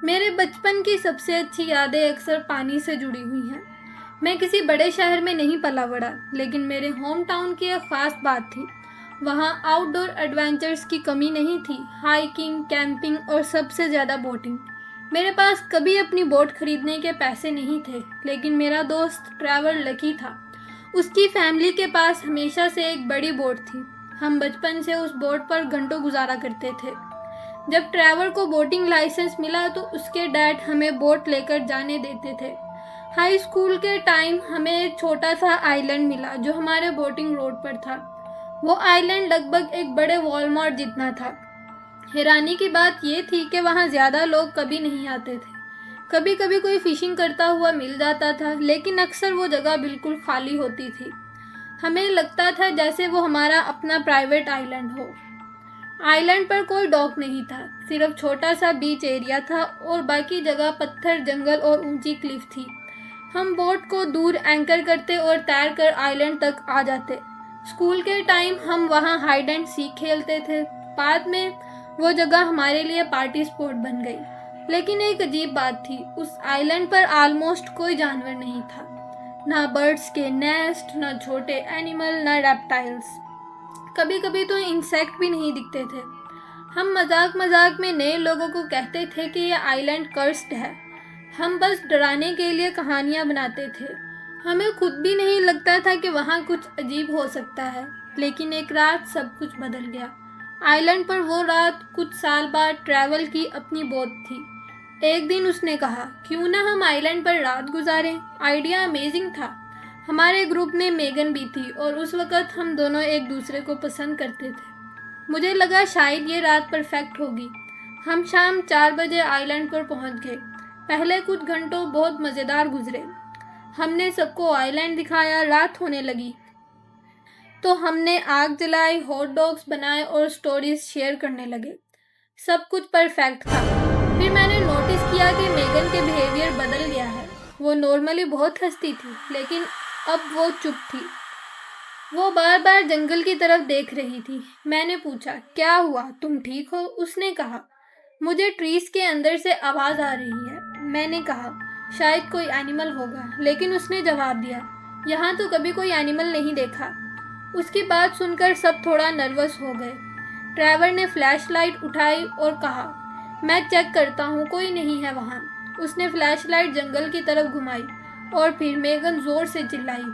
मेरे बचपन की सबसे अच्छी यादें अक्सर पानी से जुड़ी हुई हैं। मैं किसी बड़े शहर में नहीं पला बड़ा, लेकिन मेरे होम टाउन की एक ख़ास बात थी। वहाँ आउटडोर एडवेंचर्स की कमी नहीं थी। हाइकिंग, कैंपिंग और सबसे ज़्यादा बोटिंग। मेरे पास कभी अपनी बोट खरीदने के पैसे नहीं थे, लेकिन मेरा दोस्त ट्रैवल लकी था। उसकी फैमिली के पास हमेशा से एक बड़ी बोट थी। हम बचपन से उस बोट पर घंटों गुजारा करते थे। जब ट्रैवल को बोटिंग लाइसेंस मिला तो उसके डैड हमें बोट लेकर जाने देते थे। हाई स्कूल के टाइम हमें एक छोटा सा आइलैंड मिला जो हमारे बोटिंग रोड पर था। वो आइलैंड लगभग एक बड़े वॉलमार्ट जितना था। हैरानी की बात ये थी कि वहाँ ज़्यादा लोग कभी नहीं आते थे। कभी कभी कोई फिशिंग करता हुआ मिल जाता था, लेकिन अक्सर वो जगह बिल्कुल खाली होती थी। हमें लगता था जैसे वो हमारा अपना प्राइवेट आइलैंड हो। आइलैंड पर कोई डॉक नहीं था, सिर्फ छोटा सा बीच एरिया था और बाकी जगह पत्थर, जंगल और ऊंची क्लिफ थी। हम बोट को दूर एंकर करते और तैर कर आइलैंड तक आ जाते। स्कूल के टाइम हम वहाँ हाइड एंड सीक खेलते थे। बाद में वो जगह हमारे लिए पार्टी स्पॉट बन गई। लेकिन एक अजीब बात थी, उस आइलैंड पर ऑलमोस्ट कोई जानवर नहीं था। ना बर्ड्स के नेस्ट, ना छोटे एनिमल, ना रेप्टाइल्स। कभी कभी तो इंसेक्ट भी नहीं दिखते थे। हम मजाक मजाक में नए लोगों को कहते थे कि यह आइलैंड कर्स्ड है। हम बस डराने के लिए कहानियां बनाते थे। हमें खुद भी नहीं लगता था कि वहाँ कुछ अजीब हो सकता है। लेकिन एक रात सब कुछ बदल गया। आइलैंड पर वो रात कुछ साल बाद ट्रैवल की अपनी बोट थी। एक दिन उसने कहा, क्यों ना हम आइलैंड पर रात गुजारें। आइडिया अमेजिंग था। हमारे ग्रुप में मेगन भी थी और उस वक़्त हम दोनों एक दूसरे को पसंद करते थे। मुझे लगा शायद ये रात परफेक्ट होगी। हम शाम 4 बजे आइलैंड पर पहुंच गए। पहले कुछ घंटों बहुत मज़ेदार गुजरे। हमने सबको आइलैंड दिखाया। रात होने लगी तो हमने आग जलाई, हॉट डॉग्स बनाए और स्टोरीज शेयर करने लगे। सब कुछ परफेक्ट था। फिर मैंने नोटिस किया कि मेगन के बिहेवियर बदल गया है। वो नॉर्मली बहुत हंसती थी, लेकिन अब वो चुप थी। वो बार बार जंगल की तरफ देख रही थी। मैंने पूछा, क्या हुआ, तुम ठीक हो? उसने कहा, मुझे ट्रीज के अंदर से आवाज़ आ रही है। मैंने कहा, शायद कोई एनिमल होगा, लेकिन उसने जवाब दिया, यहाँ तो कभी कोई एनिमल नहीं देखा। उसकी बात सुनकर सब थोड़ा नर्वस हो गए। ड्राइवर ने फ्लैश लाइट उठाई और कहा, मैं चेक करता हूँ, कोई नहीं है वहाँ। उसने फ्लैश लाइट जंगल की तरफ घुमाई और फिर मेगन जोर से चिल्लाई।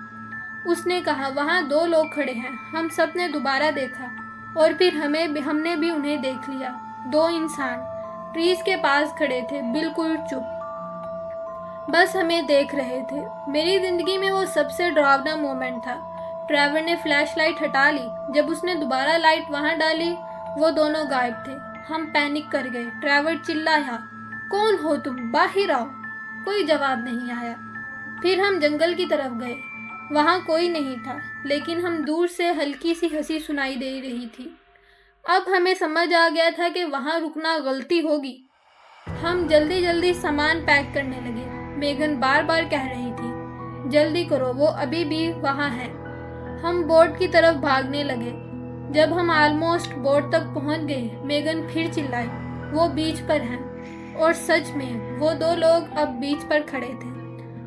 उसने कहा, वहाँ 2 लोग खड़े हैं। हम सब ने दोबारा देखा और फिर हमने भी उन्हें देख लिया। 2 इंसान ट्रीज के पास खड़े थे, बिल्कुल चुप, बस हमें देख रहे थे। मेरी जिंदगी में वो सबसे डरावना मोमेंट था। ड्राइवर ने फ्लैश लाइट हटा ली। जब उसने दोबारा लाइट वहाँ डाली, वो दोनों गायब थे। हम पैनिक कर गए। ड्राइवर चिल्लाया, कौन हो तुम, बाहर आओ। कोई जवाब नहीं आया। फिर हम जंगल की तरफ गए। वहाँ कोई नहीं था, लेकिन हम दूर से हल्की सी हंसी सुनाई दे रही थी। अब हमें समझ आ गया था कि वहाँ रुकना गलती होगी। हम जल्दी जल्दी सामान पैक करने लगे। मेगन बार बार कह रही थी, जल्दी करो, वो अभी भी वहाँ है। हम बोट की तरफ भागने लगे। जब हम ऑलमोस्ट बोट तक पहुँच गए, मेगन फिर चिल्लाई, वो बीच पर हैं। और सच में वो 2 लोग अब बीच पर खड़े थे।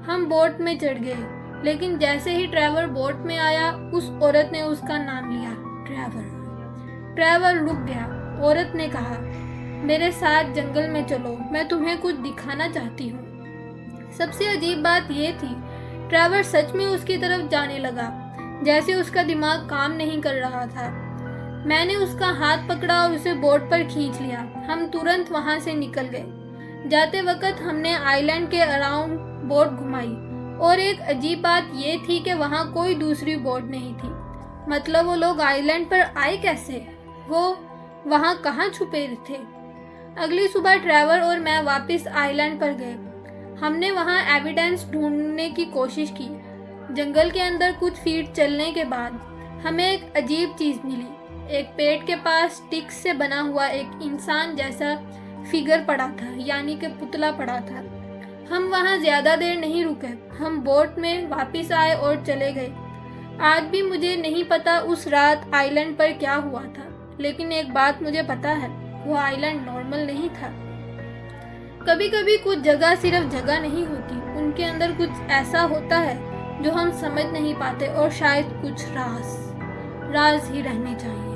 हम बोट में चढ़ गए, लेकिन जैसे ही ट्रैवल बोट में आया, उस औरत ने उसका नाम लिया, ट्रैवल। ट्रैवल रुक गया। औरत ने कहा, मेरे साथ जंगल में चलो, मैं तुम्हें कुछ दिखाना चाहती हूँ। सबसे अजीब बात यह थी, ट्रैवल सच में उसकी तरफ जाने लगा, जैसे उसका दिमाग काम नहीं कर रहा था। मैंने उसका हाथ पकड़ा और उसे बोट पर खींच लिया। हम तुरंत वहां से निकल गए। जाते वक्त हमने आइलैंड के अराउंड बोट घुमाई और एक अजीब बात यह थी कि वहां कोई दूसरी बोट नहीं थी। मतलब वो लोग आइलैंड पर आए कैसे? वो वहां कहाँ छुपे थे? अगली सुबह ट्रैवल और मैं वापस आइलैंड पर गए। हमने वहां एविडेंस ढूंढने की कोशिश की। जंगल के अंदर कुछ फीट चलने के बाद हमें एक अजीब चीज मिली। एक पेड़ के पास स्टिक्स से बना हुआ एक इंसान जैसा फिगर पड़ा था, यानी कि पुतला पड़ा था। हम वहां ज्यादा देर नहीं रुके। हम बोट में वापस आए और चले गए। आज भी मुझे नहीं पता उस रात आइलैंड पर क्या हुआ था, लेकिन एक बात मुझे पता है, वो आइलैंड नॉर्मल नहीं था। कभी कभी कुछ जगह सिर्फ जगह नहीं होती, उनके अंदर कुछ ऐसा होता है जो हम समझ नहीं पाते, और शायद कुछ राज ही रहने चाहिए।